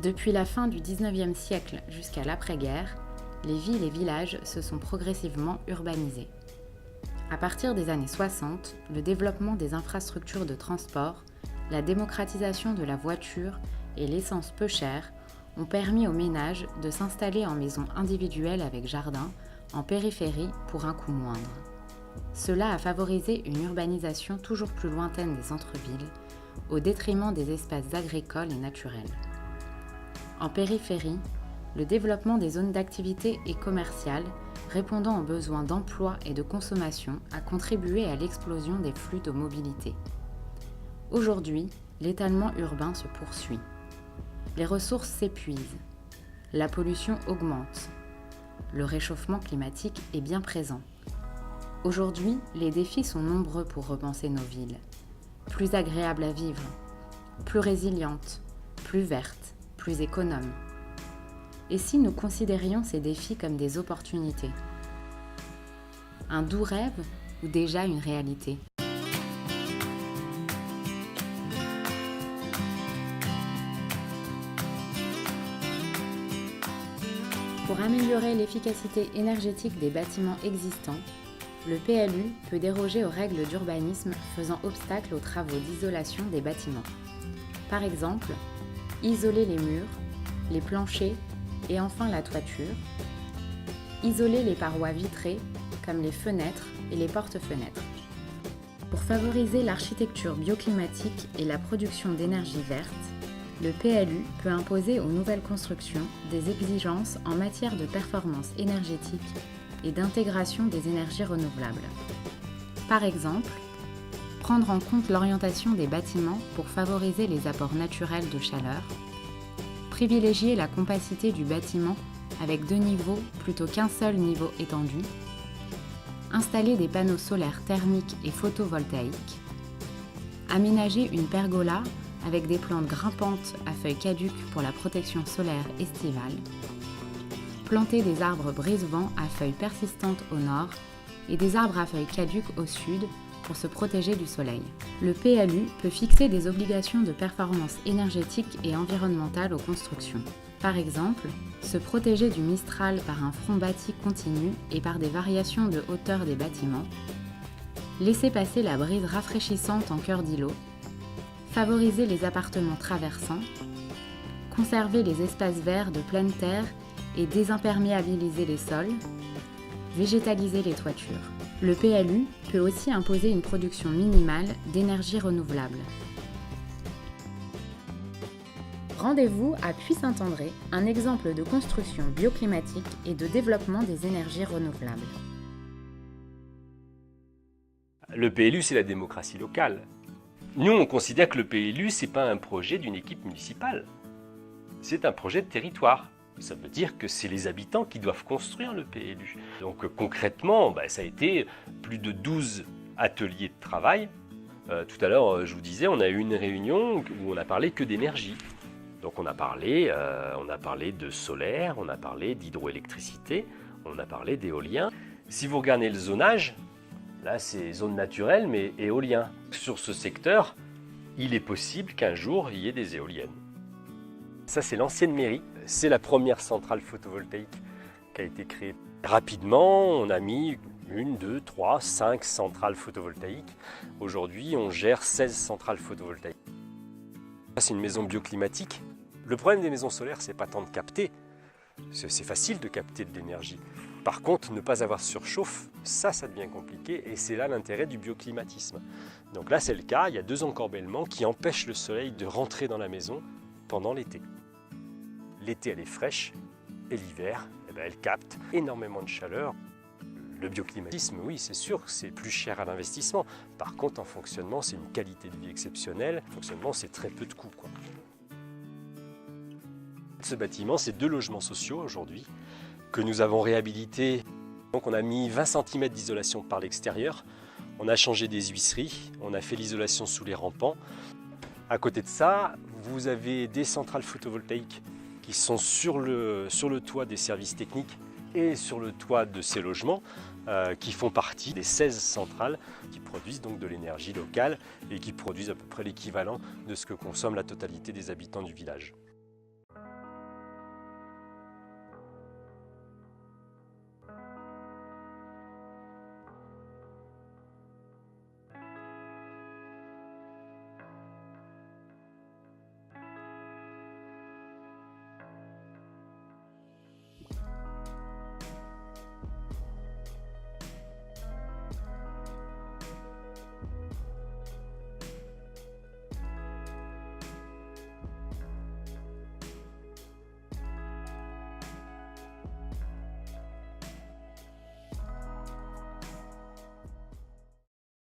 Depuis la fin du XIXe siècle jusqu'à l'après-guerre, les villes et villages se sont progressivement urbanisés. À partir des années 60, le développement des infrastructures de transport, la démocratisation de la voiture et l'essence peu chère ont permis aux ménages de s'installer en maisons individuelles avec jardin, en périphérie pour un coût moindre. Cela a favorisé une urbanisation toujours plus lointaine des centres-villes, au détriment des espaces agricoles et naturels. En périphérie, le développement des zones d'activité et commerciales, répondant aux besoins d'emploi et de consommation, a contribué à l'explosion des flux de mobilité. Aujourd'hui, l'étalement urbain se poursuit. Les ressources s'épuisent. La pollution augmente. Le réchauffement climatique est bien présent. Aujourd'hui, les défis sont nombreux pour repenser nos villes. Plus agréables à vivre, plus résilientes, plus vertes, plus économes. Et si nous considérions ces défis comme des opportunités? Un doux rêve ou déjà une réalité? Pour améliorer l'efficacité énergétique des bâtiments existants, le PLU peut déroger aux règles d'urbanisme faisant obstacle aux travaux d'isolation des bâtiments. Par exemple, isoler les murs, les planchers et enfin la toiture, isoler les parois vitrées comme les fenêtres et les porte-fenêtres. Pour favoriser l'architecture bioclimatique et la production d'énergie verte, le PLU peut imposer aux nouvelles constructions des exigences en matière de performance énergétique et d'intégration des énergies renouvelables. Par exemple, prendre en compte l'orientation des bâtiments pour favoriser les apports naturels de chaleur, privilégier la compacité du bâtiment avec 2 niveaux plutôt qu'un seul niveau étendu, installer des panneaux solaires thermiques et photovoltaïques, aménager une pergola avec des plantes grimpantes à feuilles caduques pour la protection solaire estivale, planter des arbres brise-vent à feuilles persistantes au nord et des arbres à feuilles caduques au sud pour se protéger du soleil. Le PLU peut fixer des obligations de performance énergétique et environnementale aux constructions. Par exemple, se protéger du mistral par un front bâti continu et par des variations de hauteur des bâtiments, laisser passer la brise rafraîchissante en cœur d'îlot, favoriser les appartements traversants, conserver les espaces verts de pleine terre et désimperméabiliser les sols, végétaliser les toitures. Le PLU peut aussi imposer une production minimale d'énergie renouvelable. Rendez-vous à Puy-Saint-André, un exemple de construction bioclimatique et de développement des énergies renouvelables. Le PLU, c'est la démocratie locale. Nous, on considère que le PLU, ce n'est pas un projet d'une équipe municipale. C'est un projet de territoire. Ça veut dire que c'est les habitants qui doivent construire le PLU. Donc concrètement, ça a été plus de 12 ateliers de travail. Tout à l'heure, je vous disais, on a eu une réunion où on a parlé que d'énergie. Donc on a parlé de solaire, on a parlé d'hydroélectricité, on a parlé d'éolien. Si vous regardez le zonage, là c'est zone naturelle mais éolien. Sur ce secteur, il est possible qu'un jour il y ait des éoliennes. Ça c'est l'ancienne mairie. C'est la première centrale photovoltaïque qui a été créée. Rapidement, on a mis 1, 2, 3, 5 centrales photovoltaïques. Aujourd'hui, on gère 16 centrales photovoltaïques. C'est une maison bioclimatique. Le problème des maisons solaires, c'est pas tant de capter. C'est facile de capter de l'énergie. Par contre, ne pas avoir de surchauffe, ça devient compliqué et c'est là l'intérêt du bioclimatisme. Donc là, c'est le cas. Il y a 2 encorbellements qui empêchent le soleil de rentrer dans la maison pendant l'été. L'été, elle est fraîche et l'hiver, elle capte énormément de chaleur. Le bioclimatisme, oui, c'est sûr que c'est plus cher à l'investissement. Par contre, en fonctionnement, c'est une qualité de vie exceptionnelle. En fonctionnement, c'est très peu de coûts, quoi. Ce bâtiment, c'est 2 logements sociaux aujourd'hui que nous avons réhabilités. Donc, on a mis 20 cm d'isolation par l'extérieur. On a changé des huisseries. On a fait l'isolation sous les rampants. À côté de ça, vous avez des centrales photovoltaïques qui sont sur le toit des services techniques et sur le toit de ces logements qui font partie des 16 centrales qui produisent donc de l'énergie locale et qui produisent à peu près l'équivalent de ce que consomme la totalité des habitants du village.